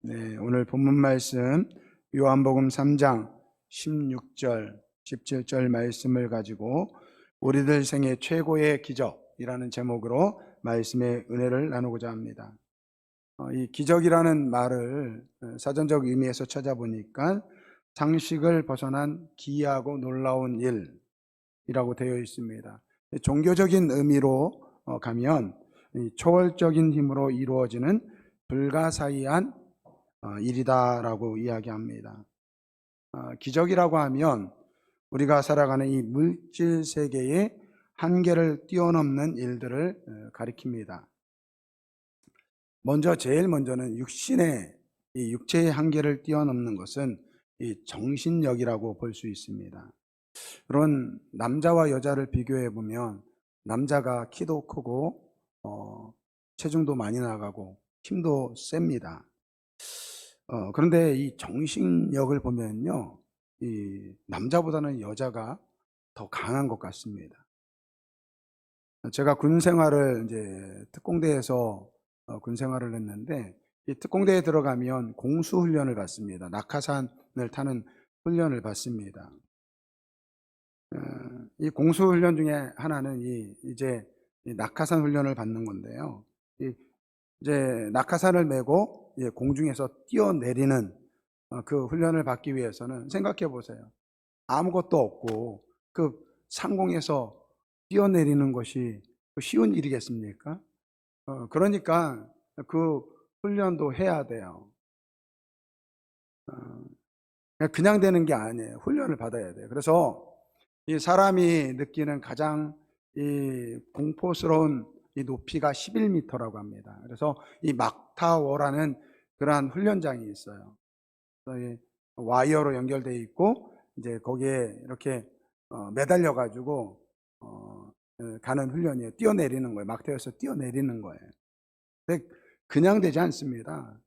네, 오늘 본문 말씀 요한복음 3장 16절, 17절 말씀을 가지고 우리들 생애 최고의 기적이라는 제목으로 말씀의 은혜를 나누고자 합니다. 이 기적이라는 말을 사전적 의미에서 찾아보니까 상식을 벗어난 기이하고 놀라운 일이라고 되어 있습니다. 종교적인 의미로 가면 초월적인 힘으로 이루어지는 불가사의한 일이다라고 이야기합니다. 기적이라고 하면 우리가 살아가는 이 물질 세계의 한계를 뛰어넘는 일들을 가리킵니다. 제일 먼저는 육신의 이 육체의 한계를 뛰어넘는 것은 이 정신력이라고 볼 수 있습니다. 그런 남자와 여자를 비교해 보면 남자가 키도 크고 체중도 많이 나가고 힘도 셉니다. 그런데 이 정신력을 보면요, 이 남자보다는 여자가 더 강한 것 같습니다. 제가 군 생활을 이제 특공대에서 군 생활을 했는데, 이 특공대에 들어가면 공수 훈련을 받습니다. 낙하산을 타는 훈련을 받습니다. 이 공수 훈련 중에 하나는 이제 낙하산 훈련을 받는 건데요. 이제 낙하산을 메고 공중에서 뛰어내리는 그 훈련을 받기 위해서는 생각해 보세요. 아무것도 없고 그 상공에서 뛰어내리는 것이 쉬운 일이겠습니까? 그러니까 그 훈련도 해야 돼요. 그냥 되는 게 아니에요. 훈련을 받아야 돼요. 그래서 이 사람이 느끼는 가장 이 공포스러운 이 높이가 11m라고 합니다. 그래서 이 막타워라는 그러한 훈련장이 있어요. 그래서 와이어로 연결되어 있고 이제 거기에 이렇게 매달려 가지고 가는 훈련이에요. 뛰어내리는 거예요. 막타에서 뛰어내리는 거예요. 근데 그냥 되지 않습니다.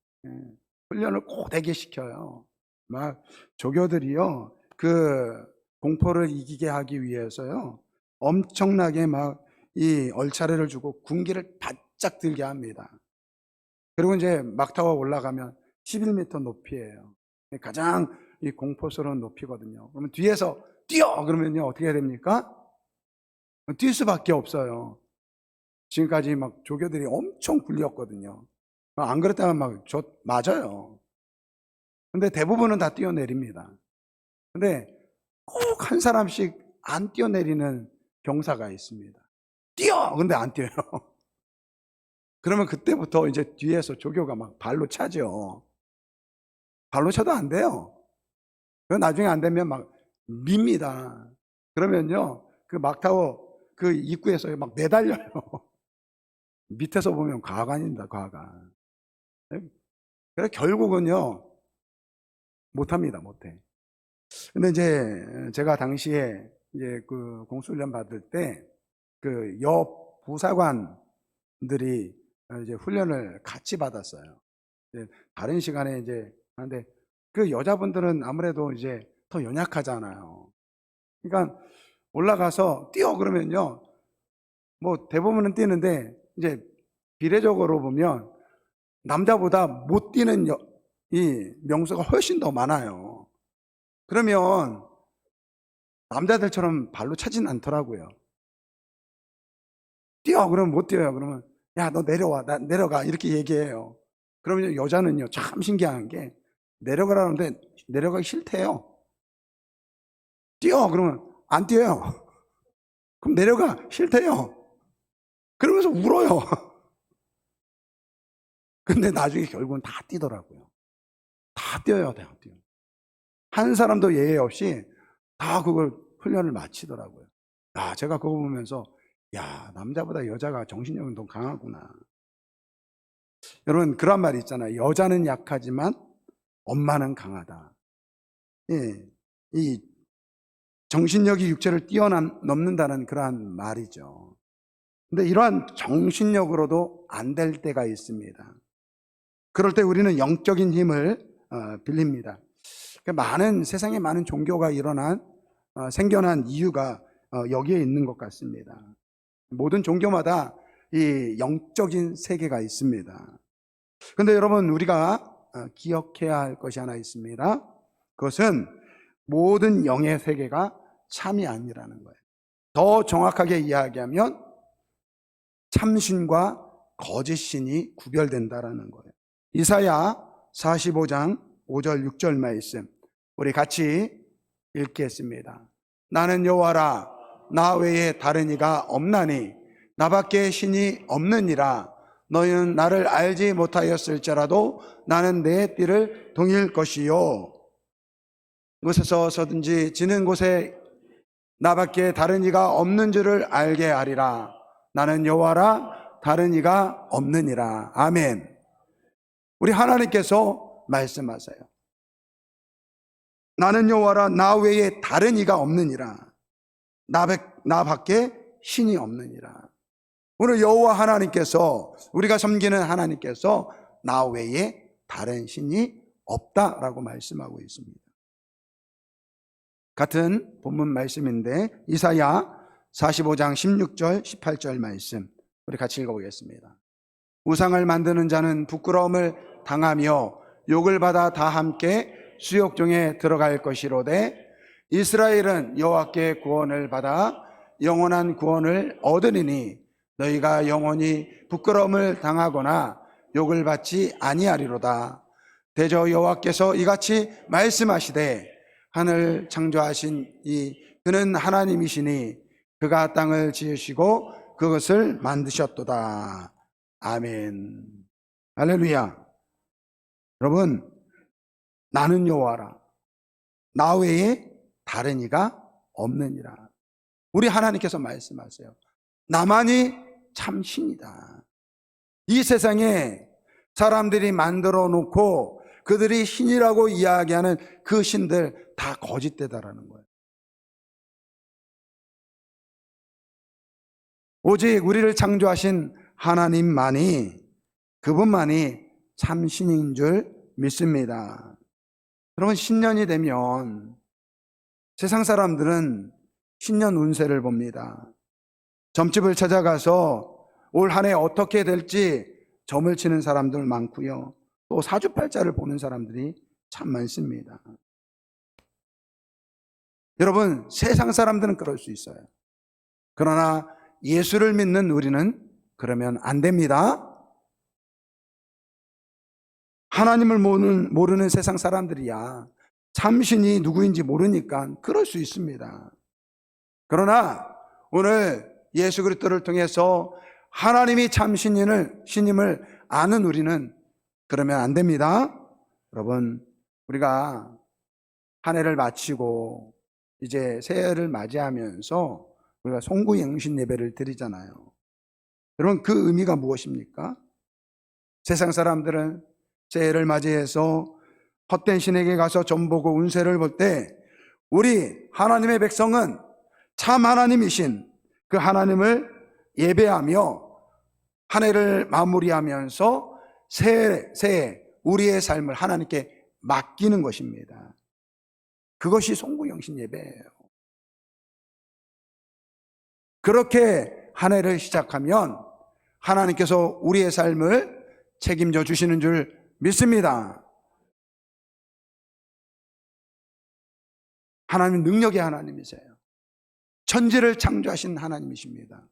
훈련을 고되게 시켜요. 막 조교들이요, 그 공포를 이기게 하기 위해서요, 엄청나게 막 이 얼차례를 주고 군기를 바짝 들게 합니다. 그리고 이제 막타워 올라가면 11m 높이에요. 가장 이 공포스러운 높이거든요. 그러면 뒤에서 뛰어! 그러면요, 어떻게 해야 됩니까? 뛸 수밖에 없어요. 지금까지 막 조교들이 엄청 굴렸거든요. 안 그랬다면 막 맞아요. 근데 대부분은 다 뛰어내립니다. 근데 꼭 한 사람씩 안 뛰어내리는 병사가 있습니다. 뛰어! 근데 안 뛰어요. 그러면 그때부터 이제 뒤에서 조교가 막 발로 차죠. 발로 차도 안 돼요. 나중에 안 되면 막 밉니다. 그러면요, 그 막타워 그 입구에서 막 매달려요. 밑에서 보면 과관입니다, 과관. 그래 결국은요, 못합니다, 못해. 근데 이제 제가 당시에 이제 그 공수훈련 받을 때 그 옆 부사관들이 이제 훈련을 같이 받았어요. 다른 시간에 이제 하는데 그 여자분들은 아무래도 이제 더 연약하잖아요. 그러니까 올라가서 뛰어 그러면요, 뭐 대부분은 뛰는데 이제 비례적으로 보면 남자보다 못 뛰는 이 명수가 훨씬 더 많아요. 그러면 남자들처럼 발로 차진 않더라고요. 뛰어! 그러면 못 뛰어요. 그러면 야, 너 내려와. 나 내려가. 이렇게 얘기해요. 그러면 여자는요, 참 신기한 게 내려가라는데 내려가기 싫대요. 뛰어! 그러면 안 뛰어요. 그럼 내려가. 싫대요. 그러면서 울어요. 근데 나중에 결국은 다 뛰더라고요. 다 뛰어요. 다 뛰어요. 한 사람도 예외 없이 다 그걸 훈련을 마치더라고요. 제가 그거 보면서 남자보다 여자가 정신력은 더 강하구나. 여러분, 그런 말이 있잖아요. 여자는 약하지만 엄마는 강하다. 예, 이 정신력이 육체를 뛰어넘는다는 그러한 말이죠. 근데 이러한 정신력으로도 안 될 때가 있습니다. 그럴 때 우리는 영적인 힘을 빌립니다. 세상에 많은 종교가 생겨난 이유가 여기에 있는 것 같습니다. 모든 종교마다 이 영적인 세계가 있습니다. 그런데 여러분, 우리가 기억해야 할 것이 하나 있습니다. 그것은 모든 영의 세계가 참이 아니라는 거예요. 더 정확하게 이야기하면 참신과 거짓신이 구별된다라는 거예요. 이사야 45장 5절 6절 말씀 우리 같이 읽겠습니다. 나는 여호와라, 나 외에 다른 이가 없나니 나밖에 신이 없느니라. 너희는 나를 알지 못하였을지라도 나는 내 띠를 동일 것이요. 곳에서 서든지 지는 곳에 나밖에 다른 이가 없는 줄을 알게 하리라. 나는 여호와라, 다른 이가 없느니라. 아멘. 우리 하나님께서 말씀하세요. 나는 여호와라, 나 외에 다른 이가 없느니라. 나밖에 신이 없느니라. 오늘 여호와 하나님께서, 우리가 섬기는 하나님께서 나 외에 다른 신이 없다라고 말씀하고 있습니다. 같은 본문 말씀인데 이사야 45장 16절 18절 말씀 우리 같이 읽어보겠습니다. 우상을 만드는 자는 부끄러움을 당하며 욕을 받아 다 함께 수욕중에 들어갈 것이로되 이스라엘은 여호와께 구원을 받아 영원한 구원을 얻으리니 너희가 영원히 부끄러움을 당하거나 욕을 받지 아니하리로다. 대저 여호와께서 이같이 말씀하시되 하늘 창조하신 그는 하나님이시니 그가 땅을 지으시고 그것을 만드셨도다. 아멘. 할렐루야. 여러분, 나는 여호와라, 나 외에 다른 이가 없느니라. 우리 하나님께서 말씀하세요. 나만이 참 신이다. 이 세상에 사람들이 만들어 놓고 그들이 신이라고 이야기하는 그 신들 다 거짓되다라는 거예요. 오직 우리를 창조하신 하나님만이, 그분만이 참 신인 줄 믿습니다. 여러분, 신년이 되면 세상 사람들은 신년 운세를 봅니다. 점집을 찾아가서 올 한 해 어떻게 될지 점을 치는 사람들 많고요. 또 사주팔자를 보는 사람들이 참 많습니다. 여러분, 세상 사람들은 그럴 수 있어요. 그러나 예수를 믿는 우리는 그러면 안 됩니다. 하나님을 모르는 세상 사람들이야 참신이 누구인지 모르니까 그럴 수 있습니다. 그러나 오늘 예수 그리스도를 통해서 하나님이 참 신임을 아는 우리는 그러면 안 됩니다. 여러분, 우리가 한 해를 마치고 이제 새해를 맞이하면서 우리가 송구영신 예배를 드리잖아요. 여러분, 그 의미가 무엇입니까? 세상 사람들은 새해를 맞이해서 헛된 신에게 가서 점 보고 운세를 볼 때 우리 하나님의 백성은 참 하나님이신 그 하나님을 예배하며 한 해를 마무리하면서 새해 우리의 삶을 하나님께 맡기는 것입니다. 그것이 송구영신 예배예요. 그렇게 한 해를 시작하면 하나님께서 우리의 삶을 책임져 주시는 줄 믿습니다. 하나님은 능력의 하나님이세요. 천지를 창조하신 하나님이십니다.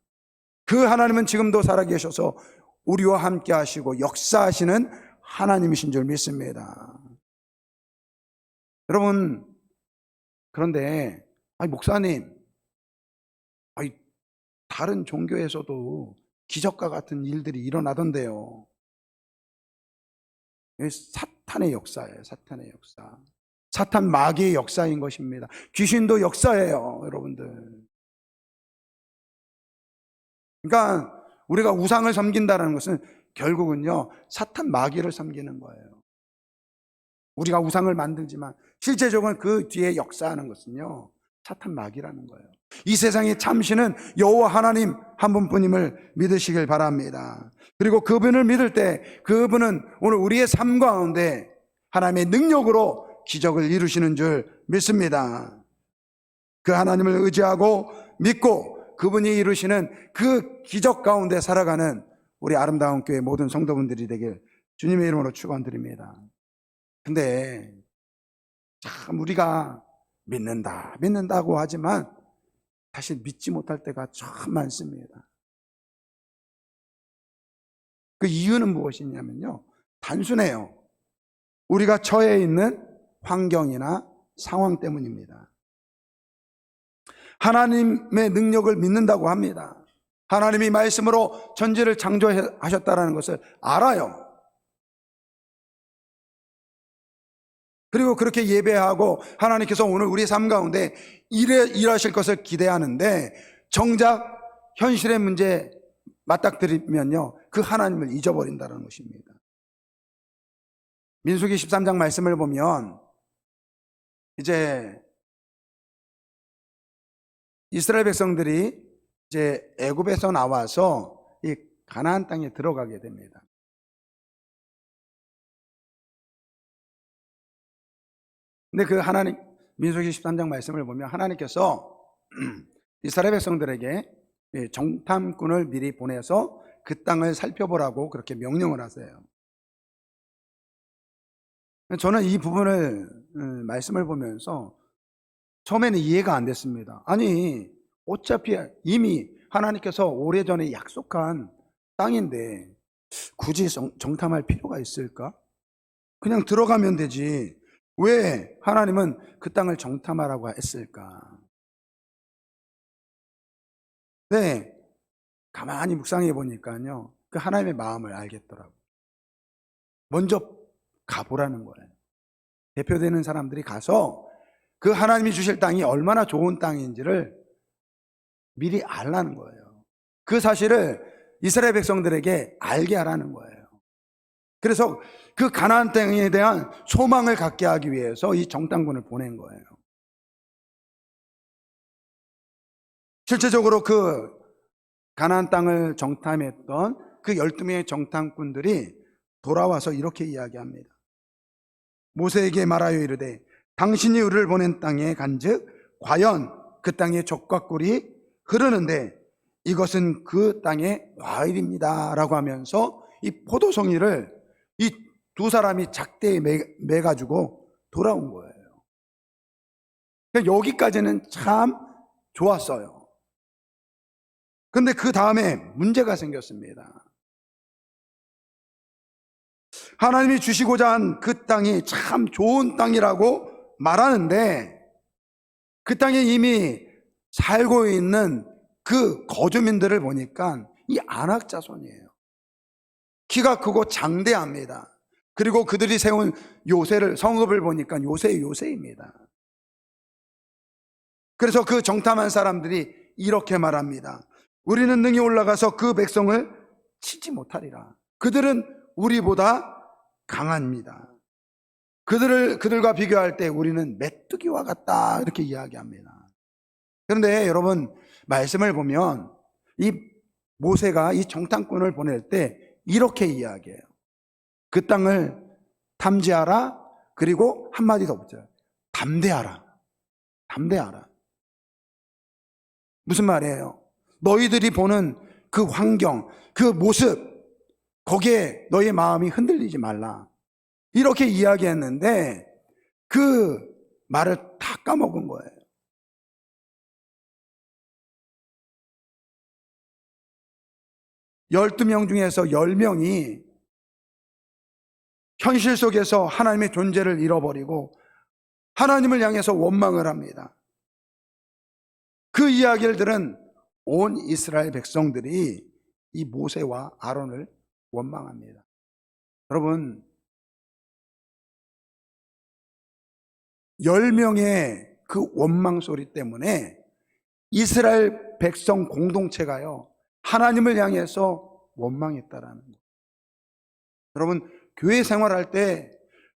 그 하나님은 지금도 살아계셔서 우리와 함께 하시고 역사하시는 하나님이신 줄 믿습니다. 여러분, 그런데 목사님, 다른 종교에서도 기적과 같은 일들이 일어나던데요. 사탄의 역사예요. 사탄의 역사. 사탄 마귀의 역사인 것입니다. 귀신도 역사예요, 여러분들. 그러니까 우리가 우상을 섬긴다는 것은 결국은요, 사탄 마귀를 섬기는 거예요. 우리가 우상을 만들지만 실제적으로 그 뒤에 역사하는 것은요, 사탄 마귀라는 거예요. 이 세상의 참신은 여호와 하나님 한 분뿐임을 믿으시길 바랍니다. 그리고 그분을 믿을 때 그분은 오늘 우리의 삶 가운데 하나님의 능력으로 기적을 이루시는 줄 믿습니다. 그 하나님을 의지하고 믿고 그분이 이루시는 그 기적 가운데 살아가는 우리 아름다운 교회 모든 성도분들이 되길 주님의 이름으로 축원드립니다. 근데 참 우리가 믿는다고 하지만 사실 믿지 못할 때가 참 많습니다. 그 이유는 무엇이냐면요, 단순해요. 우리가 처해 있는 환경이나 상황 때문입니다. 하나님의 능력을 믿는다고 합니다. 하나님이 말씀으로 전지를 창조하셨다는 것을 알아요. 그리고 그렇게 예배하고 하나님께서 오늘 우리 삶 가운데 일하실 것을 기대하는데, 정작 현실의 문제 맞닥뜨리면요, 그 하나님을 잊어버린다는 것입니다. 민수기 13장 말씀을 보면 이제 이스라엘 백성들이 이제 애굽에서 나와서 이 가나안 땅에 들어가게 됩니다. 근데 그 하나님, 민수기 13장 말씀을 보면 하나님께서 이스라엘 백성들에게 정탐꾼을 미리 보내서 그 땅을 살펴보라고 그렇게 명령을 하세요. 저는 이 부분을 말씀을 보면서 처음에는 이해가 안 됐습니다. 아니, 어차피 이미 하나님께서 오래전에 약속한 땅인데 굳이 정탐할 필요가 있을까? 그냥 들어가면 되지. 왜 하나님은 그 땅을 정탐하라고 했을까? 네, 가만히 묵상해 보니까요, 그 하나님의 마음을 알겠더라고요. 먼저 가보라는 거예요. 대표되는 사람들이 가서 그 하나님이 주실 땅이 얼마나 좋은 땅인지를 미리 알라는 거예요. 그 사실을 이스라엘 백성들에게 알게 하라는 거예요. 그래서 그 가나안 땅에 대한 소망을 갖게 하기 위해서 이 정탐꾼을 보낸 거예요. 실제적으로 그 가나안 땅을 정탐했던 그 12명의 정탐꾼들이 돌아와서 이렇게 이야기합니다. 모세에게 말하여 이르되 당신이 우리를 보낸 땅에 간즉 과연 그 땅에 젖과 꿀이 흐르는데 이것은 그 땅의 와일입니다 라고 하면서 이 포도송이를 이 두 사람이 작대에 매가지고 돌아온 거예요. 그러니까 여기까지는 참 좋았어요. 근데 그 다음에 문제가 생겼습니다. 하나님이 주시고자 한 그 땅이 참 좋은 땅이라고 말하는데 그 땅에 이미 살고 있는 그 거주민들을 보니까 이 안악 자손이에요. 키가 크고 장대합니다. 그리고 그들이 세운 요새를, 성읍을 보니까 요새입니다. 그래서 그 정탐한 사람들이 이렇게 말합니다. 우리는 능히 올라가서 그 백성을 치지 못하리라. 그들은 우리보다 강합니다. 그들과 비교할 때 우리는 메뚜기와 같다, 이렇게 이야기합니다. 그런데 여러분, 말씀을 보면 이 모세가 이 정탐꾼을 보낼 때 이렇게 이야기해요. 그 땅을 탐지하라. 그리고 한마디 더 붙여요. 담대하라. 무슨 말이에요? 너희들이 보는 그 환경, 그 모습, 거기에 너희 마음이 흔들리지 말라, 이렇게 이야기했는데 그 말을 다 까먹은 거예요. 열두 명 중에서 10명이 현실 속에서 하나님의 존재를 잃어버리고 하나님을 향해서 원망을 합니다. 그 이야기를 들은 온 이스라엘 백성들이 이 모세와 아론을 원망합니다. 여러분, 10명의 그 원망 소리 때문에 이스라엘 백성 공동체가요, 하나님을 향해서 원망했다라는 거예요. 여러분, 교회 생활할 때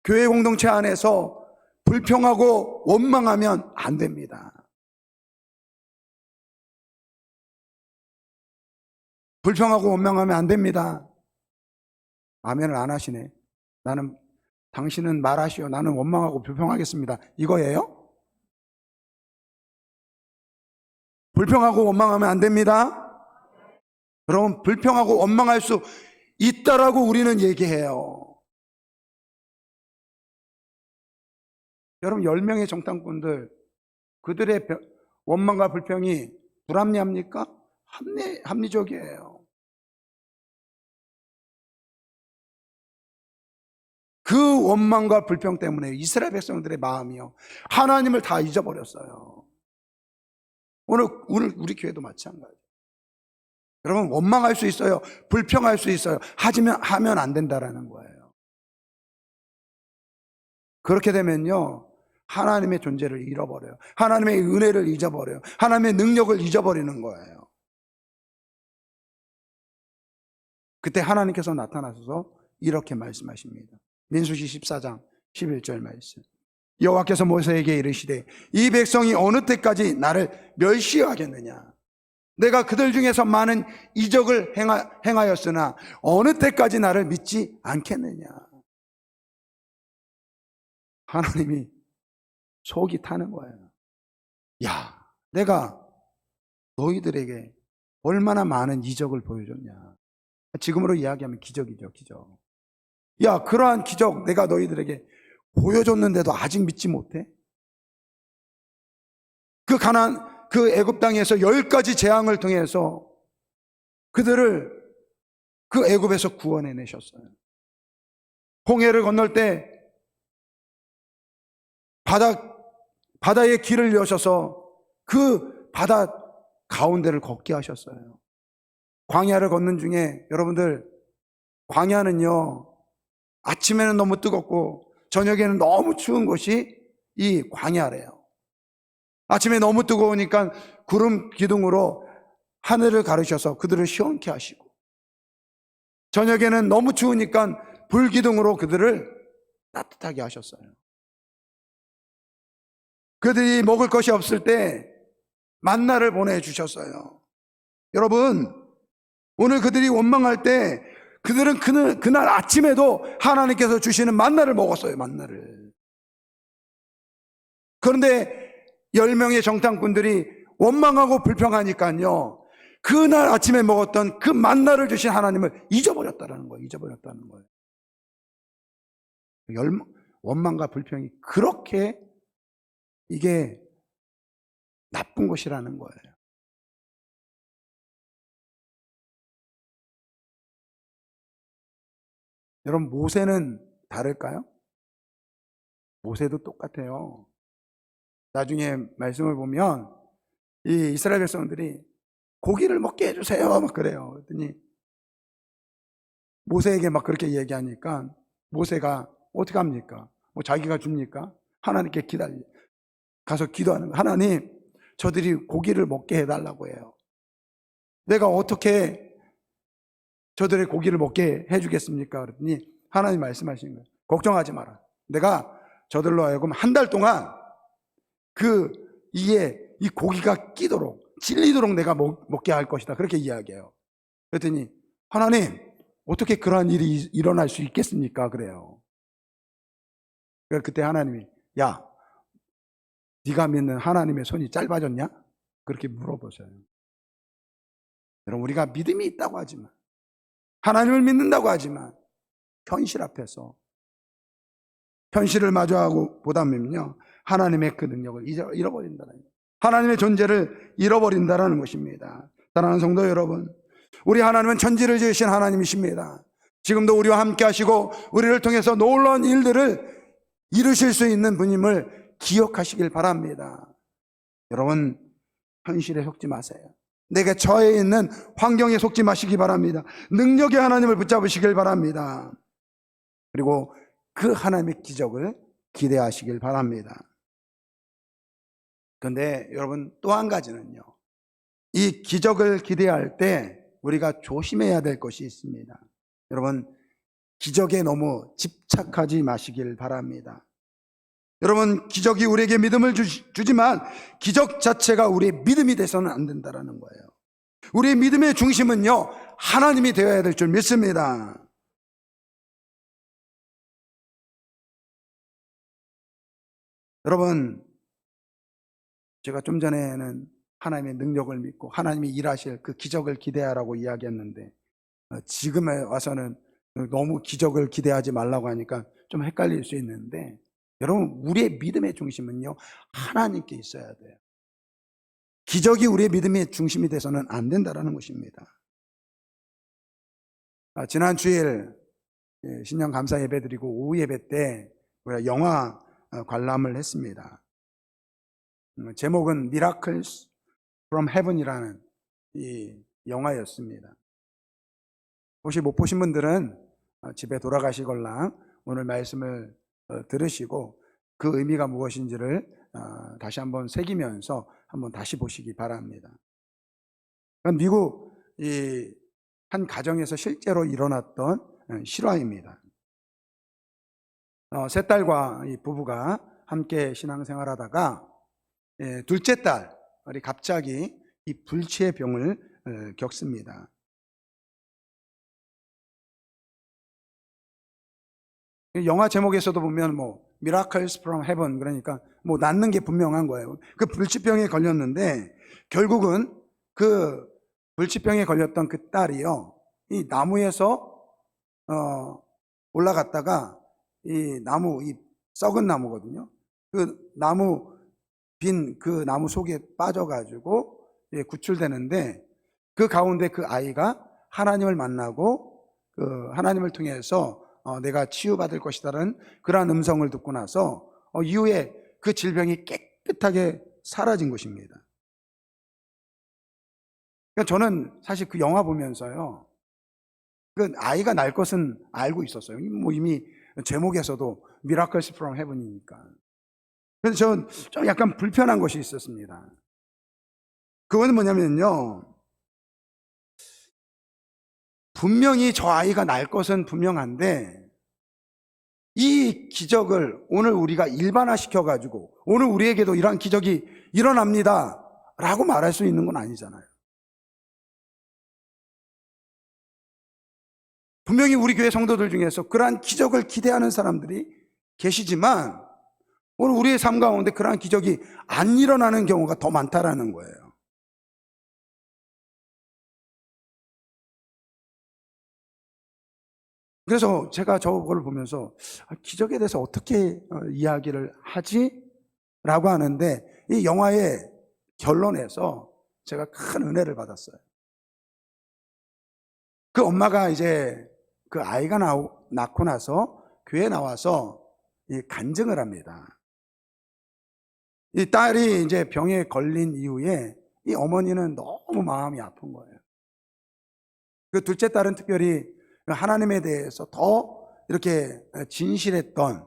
교회 공동체 안에서 불평하고 원망하면 안 됩니다. 불평하고 원망하면 안 됩니다. 아멘을 안 하시네. 당신은 말하시오. 나는 원망하고 불평하겠습니다. 이거예요? 불평하고 원망하면 안 됩니다. 여러분, 불평하고 원망할 수 있다라고 우리는 얘기해요. 여러분 10명의 정탐꾼들, 그들의 원망과 불평이 불합리합니까? 합리적이에요. 그 원망과 불평 때문에 이스라엘 백성들의 마음이요, 하나님을 다 잊어버렸어요. 오늘 우리 교회도 마찬가지예요. 여러분 원망할 수 있어요. 불평할 수 있어요. 하면 안 된다라는 거예요. 그렇게 되면요, 하나님의 존재를 잃어버려요. 하나님의 은혜를 잊어버려요. 하나님의 능력을 잊어버리는 거예요. 그때 하나님께서 나타나셔서 이렇게 말씀하십니다. 민수기 14장 11절 말씀. 여호와께서 모세에게 이르시되 이 백성이 어느 때까지 나를 멸시하겠느냐. 내가 그들 중에서 많은 이적을 행하였으나 어느 때까지 나를 믿지 않겠느냐. 하나님이 속이 타는 거예요. 야, 내가 너희들에게 얼마나 많은 이적을 보여줬냐. 지금으로 이야기하면 기적이죠, 기적. 야, 그러한 기적 내가 너희들에게 보여줬는데도 아직 믿지 못해? 그 애굽 땅에서 10가지 재앙을 통해서 그들을 그 애굽에서 구원해내셨어요. 홍해를 건널 때 바다의 길을 여셔서 그 바다 가운데를 걷게 하셨어요. 광야를 걷는 중에 여러분들, 광야는요, 아침에는 너무 뜨겁고 저녁에는 너무 추운 곳이 이 광야래요. 아침에 너무 뜨거우니까 구름 기둥으로 하늘을 가르셔서 그들을 시원케 하시고, 저녁에는 너무 추우니까 불 기둥으로 그들을 따뜻하게 하셨어요. 그들이 먹을 것이 없을 때 만나를 보내주셨어요. 여러분, 오늘 그들이 원망할 때 그들은 그날 아침에도 하나님께서 주시는 만나를 먹었어요. 만나를. 그런데 10명의 정탐꾼들이 원망하고 불평하니까요, 그날 아침에 먹었던 그 만나를 주신 하나님을 잊어버렸다는 거예요. 잊어버렸다는 거예요. 원망과 불평이 그렇게 이게 나쁜 것이라는 거예요. 여러분, 모세는 다를까요? 모세도 똑같아요. 나중에 말씀을 보면 이 이스라엘 백성들이 고기를 먹게 해주세요 막 그래요. 그랬더니 모세에게 막 그렇게 얘기하니까 모세가 어떻게 합니까? 뭐 자기가 줍니까? 하나님께 가서 기도하는 거예요. 하나님, 저들이 고기를 먹게 해달라고 해요. 내가 어떻게 저들의 고기를 먹게 해주겠습니까? 그랬더니 하나님 말씀하시는 거예요. 걱정하지 마라. 내가 저들로 하여금 한 달 동안 이 고기가 끼도록, 질리도록 내가 먹게 할 것이다. 그렇게 이야기해요. 그랬더니 하나님, 어떻게 그러한 일이 일어날 수 있겠습니까? 그래요. 그때 하나님이, 야, 네가 믿는 하나님의 손이 짧아졌냐? 그렇게 물어보셔요. 여러분, 우리가 믿음이 있다고 하지만, 하나님을 믿는다고 하지만 현실 앞에서 현실을 마주하고 보다면요, 하나님의 그 능력을 잃어버린다는 거예요. 하나님의 존재를 잃어버린다는 것입니다. 사랑하는 성도 여러분, 우리 하나님은 천지를 지으신 하나님이십니다. 지금도 우리와 함께 하시고 우리를 통해서 놀라운 일들을 이루실 수 있는 분임을 기억하시길 바랍니다. 여러분, 현실에 속지 마세요. 내게 처해 있는 환경에 속지 마시기 바랍니다. 능력의 하나님을 붙잡으시길 바랍니다. 그리고 그 하나님의 기적을 기대하시길 바랍니다. 그런데 여러분, 또 한 가지는요, 이 기적을 기대할 때 우리가 조심해야 될 것이 있습니다. 여러분, 기적에 너무 집착하지 마시길 바랍니다. 여러분, 기적이 우리에게 믿음을 주지만 기적 자체가 우리의 믿음이 돼서는 안 된다는 거예요. 우리의 믿음의 중심은요, 하나님이 되어야 될 줄 믿습니다. 여러분, 제가 좀 전에는 하나님의 능력을 믿고 하나님이 일하실 그 기적을 기대하라고 이야기했는데, 지금에 와서는 너무 기적을 기대하지 말라고 하니까 좀 헷갈릴 수 있는데, 여러분, 우리의 믿음의 중심은요, 하나님께 있어야 돼요. 기적이 우리의 믿음의 중심이 돼서는 안 된다는 것입니다. 지난 주일 신년 감사 예배 드리고 오후 예배 때 우리가 영화 관람을 했습니다. 제목은 Miracles from Heaven이라는 이 영화였습니다. 혹시 못 보신 분들은 집에 돌아가시걸랑 오늘 말씀을 들으시고 그 의미가 무엇인지를 다시 한번 새기면서 한번 다시 보시기 바랍니다. 미국 한 가정에서 실제로 일어났던 실화입니다. 세 딸과 이 부부가 함께 신앙생활하다가 둘째 딸이 갑자기 이 불치의 병을 겪습니다. 영화 제목에서도 보면 Miracles from Heaven, 그러니까 낫는 게 분명한 거예요. 그 불치병에 걸렸는데 결국은 그 불치병에 걸렸던 그 딸이요, 이 나무에서 올라갔다가 이 썩은 나무거든요. 그 나무 그 나무 속에 빠져가지고 구출되는데 그 가운데 그 아이가 하나님을 만나고 그 하나님을 통해서 내가 치유받을 것이다라는 그러한 음성을 듣고 나서 이후에 그 질병이 깨끗하게 사라진 것입니다. 그러니까 저는 사실 그 영화 보면서요, 그 아이가 날 것은 알고 있었어요. 이미 제목에서도 Miracles from Heaven이니까. 그래서 저는 좀 약간 불편한 것이 있었습니다. 그건 뭐냐면요, 분명히 저 아이가 날 것은 분명한데 이 기적을 오늘 우리가 일반화시켜가지고 오늘 우리에게도 이러한 기적이 일어납니다 라고 말할 수 있는 건 아니잖아요. 분명히 우리 교회 성도들 중에서 그러한 기적을 기대하는 사람들이 계시지만 오늘 우리의 삶 가운데 그러한 기적이 안 일어나는 경우가 더 많다라는 거예요. 그래서 제가 저걸 보면서 기적에 대해서 어떻게 이야기를 하지? 라고 하는데 이 영화의 결론에서 제가 큰 은혜를 받았어요. 그 엄마가 이제 그 아이가 낳고 나서 교회에 나와서 간증을 합니다. 이 딸이 이제 병에 걸린 이후에 이 어머니는 너무 마음이 아픈 거예요. 그 둘째 딸은 특별히 하나님에 대해서 더 이렇게 진실했던,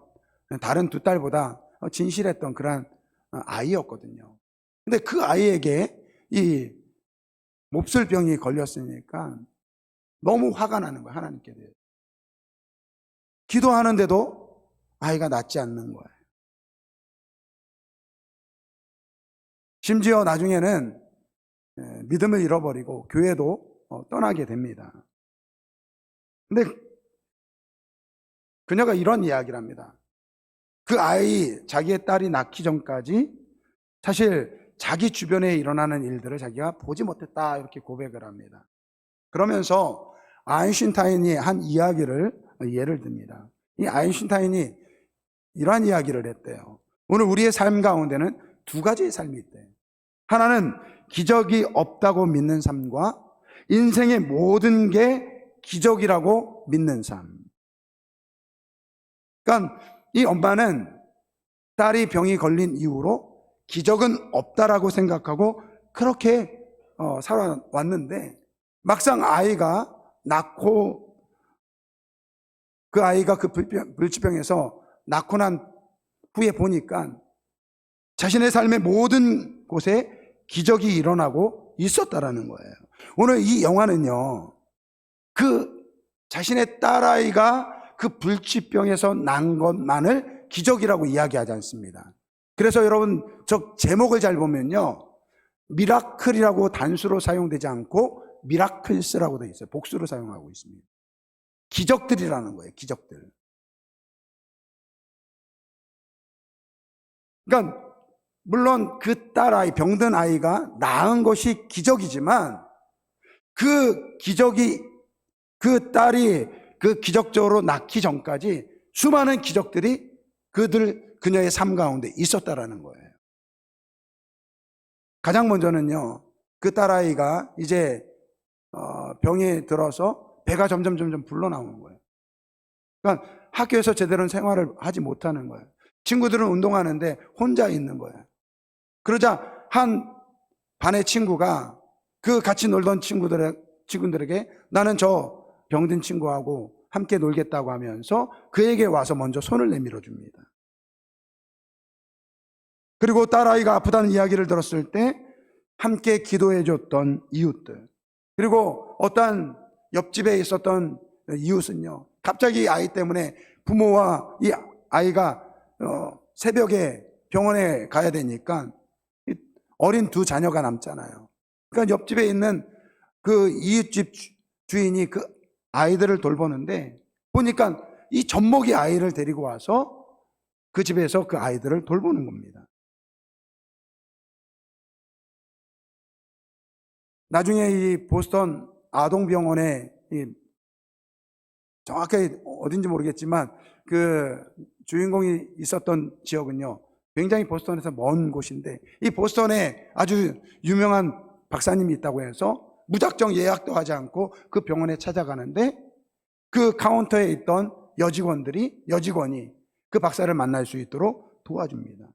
다른 두 딸보다 진실했던 그런 아이였거든요. 근데 그 아이에게 이 몹쓸병이 걸렸으니까 너무 화가 나는 거예요, 하나님께 대해서. 기도하는데도 아이가 낫지 않는 거예요. 심지어 나중에는 믿음을 잃어버리고 교회도 떠나게 됩니다. 근데 그녀가 이런 이야기를 합니다. 그 아이, 자기의 딸이 낳기 전까지 사실 자기 주변에 일어나는 일들을 자기가 보지 못했다, 이렇게 고백을 합니다. 그러면서 아인슈타인이 한 이야기를 예를 듭니다. 이 아인슈타인이 이러한 이야기를 했대요. 오늘 우리의 삶 가운데는 두 가지의 삶이 있대요. 하나는 기적이 없다고 믿는 삶과 인생의 모든 게 기적이라고 믿는 삶. 그러니까 이 엄마는 딸이 병이 걸린 이후로 기적은 없다라고 생각하고 그렇게 살아왔는데 막상 아이가 낳고 그 아이가 그 불치병에서 낳고 난 후에 보니까 자신의 삶의 모든 곳에 기적이 일어나고 있었다라는 거예요. 오늘 이 영화는요, 그 자신의 딸아이가 그 불치병에서 난 것만을 기적이라고 이야기하지 않습니다. 그래서 여러분 저 제목을 잘 보면요, 미라클이라고 단수로 사용되지 않고 미라클스라고 되어 있어요. 복수로 사용하고 있습니다. 기적들이라는 거예요, 기적들. 그러니까 물론 그 딸아이, 병든 아이가 낳은 것이 기적이지만 그 기적이, 그 딸이 그 기적적으로 낳기 전까지 수많은 기적들이 그녀의 삶 가운데 있었다라는 거예요. 가장 먼저는요, 그 딸아이가 이제 병이 들어서 배가 점점 불러 나오는 거예요. 그러니까 학교에서 제대로 생활을 하지 못하는 거예요. 친구들은 운동하는데 혼자 있는 거예요. 그러자 한 반의 친구가 그 같이 놀던 친구들에게 나는 저 병든 친구하고 함께 놀겠다고 하면서 그에게 와서 먼저 손을 내밀어 줍니다. 그리고 딸아이가 아프다는 이야기를 들었을 때 함께 기도해 줬던 이웃들, 그리고 어떤 옆집에 있었던 이웃은요, 갑자기 아이 때문에 부모와 이 아이가 새벽에 병원에 가야 되니까 어린 두 자녀가 남잖아요. 그러니까 옆집에 있는 그 이웃집 주인이 그 아이들을 돌보는데 보니까 이 젖먹이 아이를 데리고 와서 그 집에서 그 아이들을 돌보는 겁니다. 나중에 이 보스턴 아동병원에 정확하게 어딘지 모르겠지만 그 주인공이 있었던 지역은요, 굉장히 보스턴에서 먼 곳인데 이 보스턴에 아주 유명한 박사님이 있다고 해서 무작정 예약도 하지 않고 그 병원에 찾아가는데 그 카운터에 있던 여직원이 그 박사를 만날 수 있도록 도와줍니다.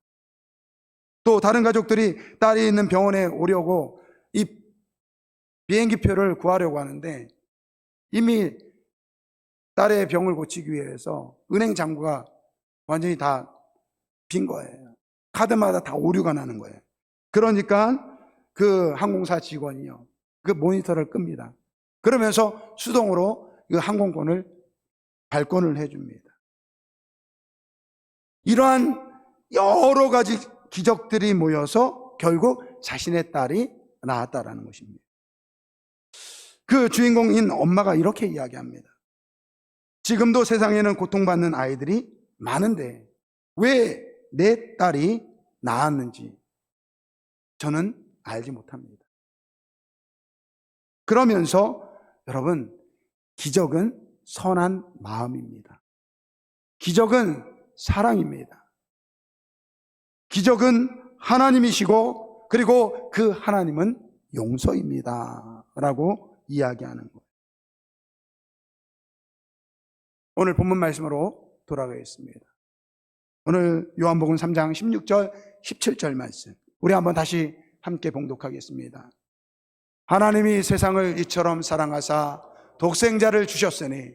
또 다른 가족들이 딸이 있는 병원에 오려고 이 비행기표를 구하려고 하는데 이미 딸의 병을 고치기 위해서 은행 잔고가 완전히 다 빈 거예요. 카드마다 다 오류가 나는 거예요. 그러니까 그 항공사 직원이요, 그 모니터를 끕니다. 그러면서 수동으로 그 항공권을 발권을 해줍니다. 이러한 여러 가지 기적들이 모여서 결국 자신의 딸이 나았다라는 것입니다. 그 주인공인 엄마가 이렇게 이야기합니다. 지금도 세상에는 고통받는 아이들이 많은데 왜 내 딸이 나았는지 저는 알지 못합니다. 그러면서 여러분, 기적은 선한 마음입니다. 기적은 사랑입니다. 기적은 하나님이시고 그리고 그 하나님은 용서입니다 라고 이야기하는 거예요. 오늘 본문 말씀으로 돌아가겠습니다. 오늘 요한복음 3장 16절 17절 말씀 우리 한번 다시 함께 봉독하겠습니다. 하나님이 세상을 이처럼 사랑하사 독생자를 주셨으니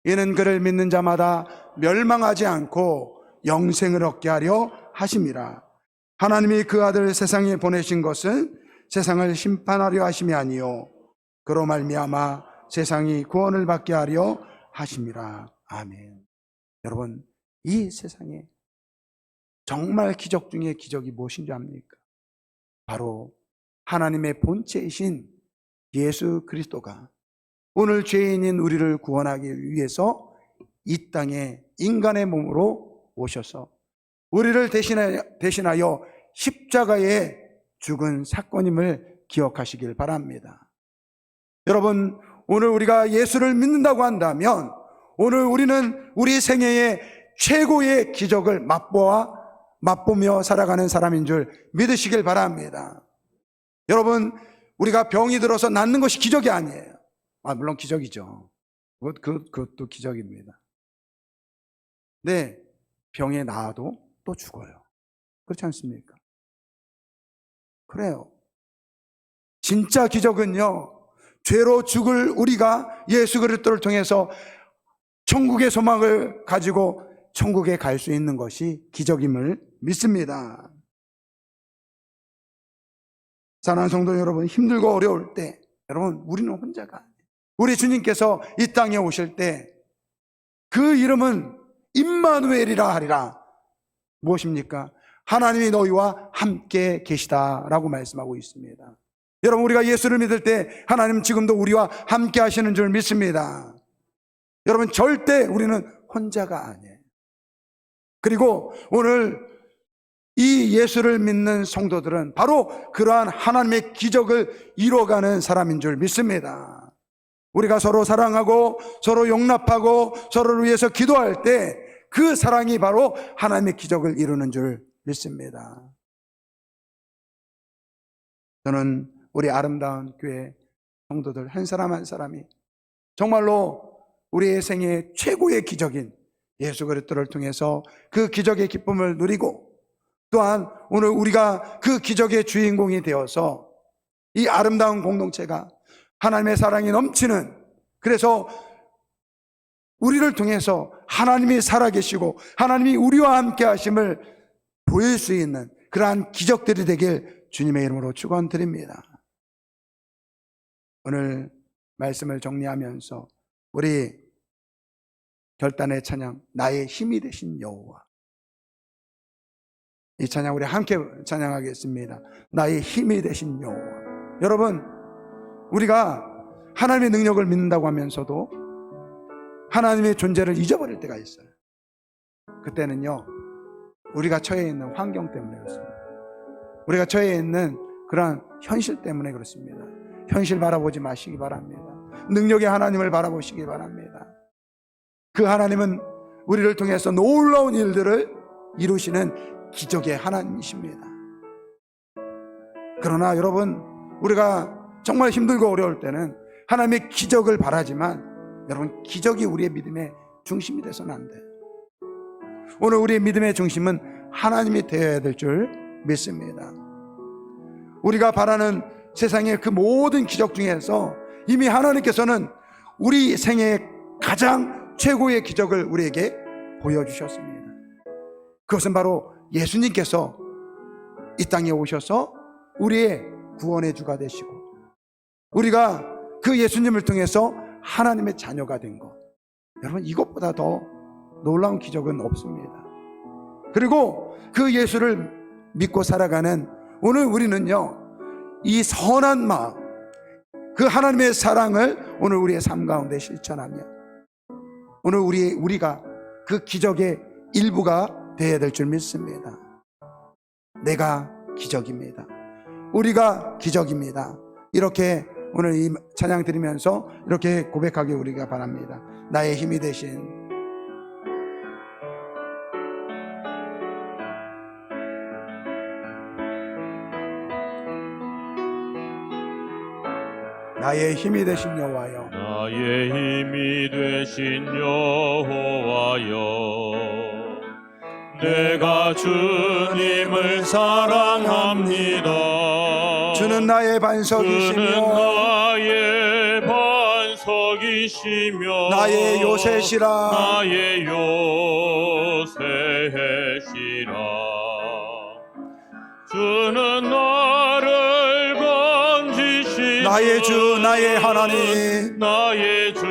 이는 그를 믿는 자마다 멸망하지 않고 영생을 얻게 하려 하심이라. 하나님이 그 아들 세상에 보내신 것은 세상을 심판하려 하심이 아니요 그로 말미암아 세상이 구원을 받게 하려 하심이라. 아멘. 여러분, 이 세상에 정말 기적 중에 기적이 무엇인지 압니까? 바로 하나님의 본체이신 예수 그리스도가 오늘 죄인인 우리를 구원하기 위해서 이 땅에 인간의 몸으로 오셔서 우리를 대신하여 십자가에 죽은 사건임을 기억하시길 바랍니다. 여러분, 오늘 우리가 예수를 믿는다고 한다면 오늘 우리는 우리 생애의 최고의 기적을 맛보며 살아가는 사람인 줄 믿으시길 바랍니다. 여러분, 우리가 병이 들어서 낫는 것이 기적이 아니에요. 물론 기적이죠. 그것도 기적입니다. 네, 병에 나아도 또 죽어요. 그렇지 않습니까? 그래요. 진짜 기적은요, 죄로 죽을 우리가 예수 그리스도를 통해서 천국의 소망을 가지고 천국에 갈 수 있는 것이 기적임을 믿습니다. 사랑하는 성도 여러분, 힘들고 어려울 때 여러분, 우리는 혼자가 아니에요. 우리 주님께서 이 땅에 오실 때 그 이름은 임마누엘이라 하리라. 무엇입니까? 하나님이 너희와 함께 계시다라고 말씀하고 있습니다. 여러분, 우리가 예수를 믿을 때 하나님 지금도 우리와 함께 하시는 줄 믿습니다. 여러분, 절대 우리는 혼자가 아니에요. 그리고 오늘 이 예수를 믿는 성도들은 바로 그러한 하나님의 기적을 이루어가는 사람인 줄 믿습니다. 우리가 서로 사랑하고 서로 용납하고 서로를 위해서 기도할 때 그 사랑이 바로 하나님의 기적을 이루는 줄 믿습니다. 저는 우리 아름다운 교회 성도들 한 사람 한 사람이 정말로 우리의 생애 최고의 기적인 예수 그리스도를 통해서 그 기적의 기쁨을 누리고, 또한 오늘 우리가 그 기적의 주인공이 되어서 이 아름다운 공동체가 하나님의 사랑이 넘치는, 그래서 우리를 통해서 하나님이 살아계시고 하나님이 우리와 함께 하심을 보일 수 있는 그러한 기적들이 되길 주님의 이름으로 축원드립니다. 오늘 말씀을 정리하면서 우리 결단의 찬양, 나의 힘이 되신 여호와, 이 찬양 우리 함께 찬양하겠습니다. 나의 힘이 되신 여호와. 여러분, 우리가 하나님의 능력을 믿는다고 하면서도 하나님의 존재를 잊어버릴 때가 있어요. 그때는요, 우리가 처해 있는 환경 때문에 그렇습니다. 우리가 처해 있는 그러한 현실 때문에 그렇습니다. 현실 바라보지 마시기 바랍니다. 능력의 하나님을 바라보시기 바랍니다. 그 하나님은 우리를 통해서 놀라운 일들을 이루시는 기적의 하나님이십니다. 그러나 여러분, 우리가 정말 힘들고 어려울 때는 하나님의 기적을 바라지만, 여러분, 기적이 우리의 믿음의 중심이 돼서는 안 돼요. 오늘 우리의 믿음의 중심은 하나님이 되어야 될 줄 믿습니다. 우리가 바라는 세상의 그 모든 기적 중에서 이미 하나님께서는 우리 생애의 가장 최고의 기적을 우리에게 보여주셨습니다. 그것은 바로 예수님께서 이 땅에 오셔서 우리의 구원의 주가 되시고, 우리가 그 예수님을 통해서 하나님의 자녀가 된 것, 여러분, 이것보다 더 놀라운 기적은 없습니다. 그리고 그 예수를 믿고 살아가는 오늘 우리는요, 이 선한 마음, 그 하나님의 사랑을 오늘 우리의 삶 가운데 실천하며, 오늘 우리가 그 기적의 일부가 되어야 될 줄 믿습니다. 내가 기적입니다. 우리가 기적입니다. 이렇게 오늘 이 찬양 드리면서 이렇게 고백하기 우리가 바랍니다. 나의 힘이 되신 나의 힘이 되신 여호와여, 나의 힘이 되신 여호와여, 내가 주님을 사랑합니다. 주는 나의 반석이시며 주는 나의 반석이시며 나의 요새시라. 나의 요새시라. 주는 나를 건지시며 나의 주, 나의 하나님. 나의 주,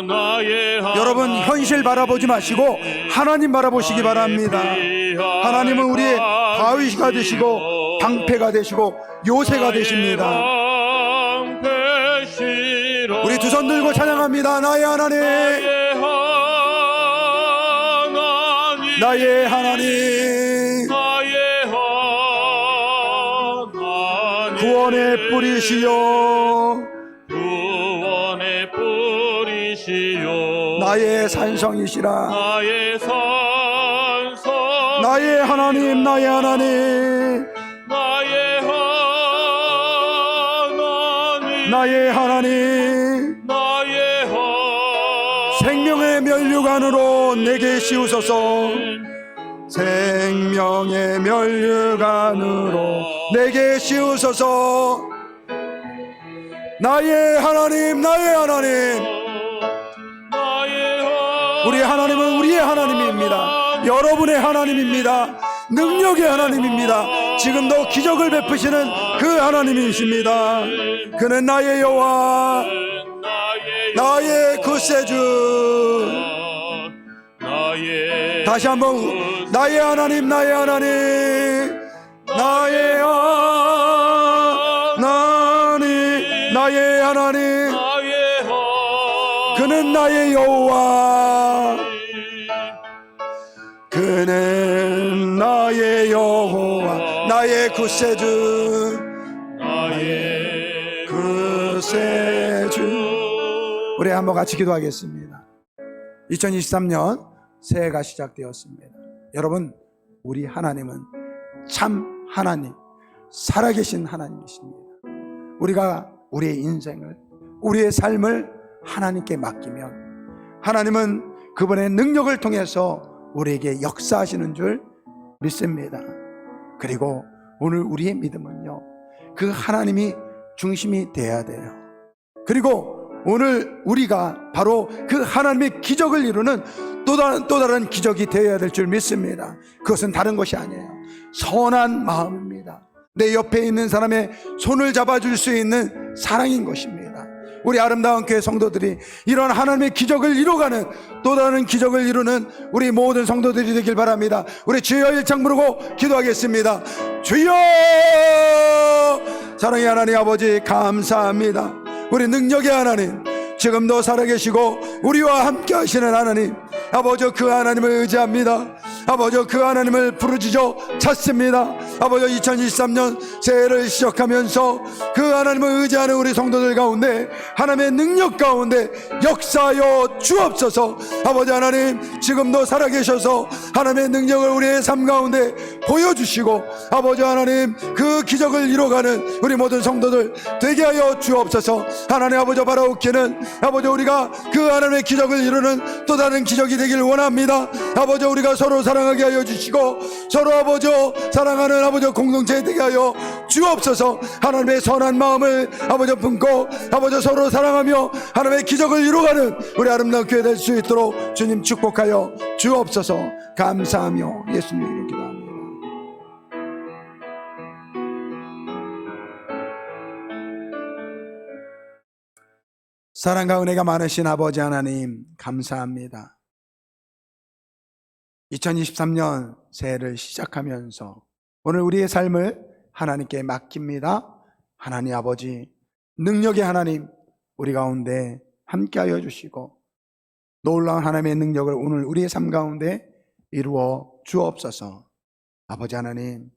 나의 하나님. 여러분, 현실 바라보지 마시고 하나님 바라보시기 바랍니다. 하나님은 우리의 바위가 되시고 방패가 되시고 요새가 되십니다. 우리 두 손 들고 찬양합니다. 나의 하나님, 나의 하나님, 구원의 뿌리시여, 구원의 뿌리시여, 나의 산성이시라. 나의 산성, 나의 하나님, 나의 하나님, 나의 하나님, 나의 하나님, 나의 하나님. 생명의 면류관으로 내게 씌우소서. 생명의 면류관으로 내게 씌우소서. 나의 하나님, 나의 하나님. 우리 하나님은 우리의 하나님입니다. 여러분의 하나님입니다. 능력의 하나님입니다. 지금도 기적을 베푸시는 그 하나님이십니다. 그는 나의 여호와, 나의 구세주. 다시 한번, 나의 하나님, 나의 하나님, 나의 하나님, 나의 하나님. 그는 나의 여호와, 그는 나의 여호와, 나의 구세주, 나의 구세주. 우리 한번 같이 기도하겠습니다. 2023년 새해가 시작되었습니다. 여러분, 우리 하나님은 참 하나님, 살아계신 하나님이십니다. 우리가 우리의 인생을, 우리의 삶을 하나님께 맡기면 하나님은 그분의 능력을 통해서 우리에게 역사하시는 줄 믿습니다. 그리고 오늘 우리의 믿음은요, 그 하나님이 중심이 되어야 돼요. 그리고 오늘 우리가 바로 그 하나님의 기적을 이루는 또 다른 기적이 되어야 될 줄 믿습니다. 그것은 다른 것이 아니에요. 선한 마음입니다. 내 옆에 있는 사람의 손을 잡아줄 수 있는 사랑인 것입니다. 우리 아름다운 교회 성도들이 이런 하나님의 기적을 이루어가는 또 다른 기적을 이루는 우리 모든 성도들이 되길 바랍니다. 우리 주여 일창 부르고 기도하겠습니다. 주여! 사랑의 하나님 아버지, 감사합니다. 우리 능력의 하나님, 지금도 살아계시고 우리와 함께 하시는 하나님, 아버지, 그 하나님을 의지합니다. 아버지, 그 하나님을 부르짖어 찾습니다. 아버지, 2023년 새해를 시작하면서 그 하나님을 의지하는 우리 성도들 가운데 하나님의 능력 가운데 역사하여 주옵소서. 아버지 하나님, 지금도 살아계셔서 하나님의 능력을 우리의 삶 가운데 보여주시고 아버지 하나님, 그 기적을 이뤄가는 우리 모든 성도들 되게 하여 주옵소서. 하나님 아버지, 바라옵기는 아버지, 우리가 그 하나님의 기적을 이루는 또 다른 기적이 되길 원합니다. 아버지, 우리가 서로 사랑하게 하여 주시고 서로 아버지 사랑하는 아버지 공동체 되게 하여 주옵소서. 하나님의 선한 마음을 아버지 품고 아버지 서로 사랑하며 하나님의 기적을 이루어가는 우리 아름다운 교회 될 수 있도록 주님 축복하여 주옵소서. 감사하며 예수님 이름으로 기도합니다. 사랑과 은혜가 많으신 아버지 하나님, 감사합니다. 2023년 새해를 시작하면서 오늘 우리의 삶을 하나님께 맡깁니다. 하나님 아버지, 능력의 하나님, 우리 가운데 함께하여 주시고 놀라운 하나님의 능력을 오늘 우리의 삶 가운데 이루어 주옵소서. 아버지 하나님,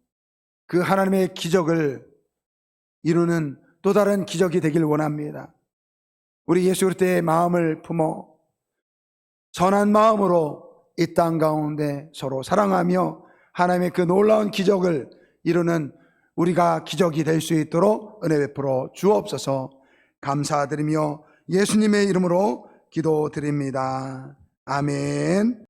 그 하나님의 기적을 이루는 또 다른 기적이 되길 원합니다. 우리 예수 그리스도의 마음을 품어 선한 마음으로 이 땅 가운데 서로 사랑하며 하나님의 그 놀라운 기적을 이루는 우리가 기적이 될 수 있도록 은혜 베풀어 주옵소서. 감사드리며 예수님의 이름으로 기도드립니다. 아멘.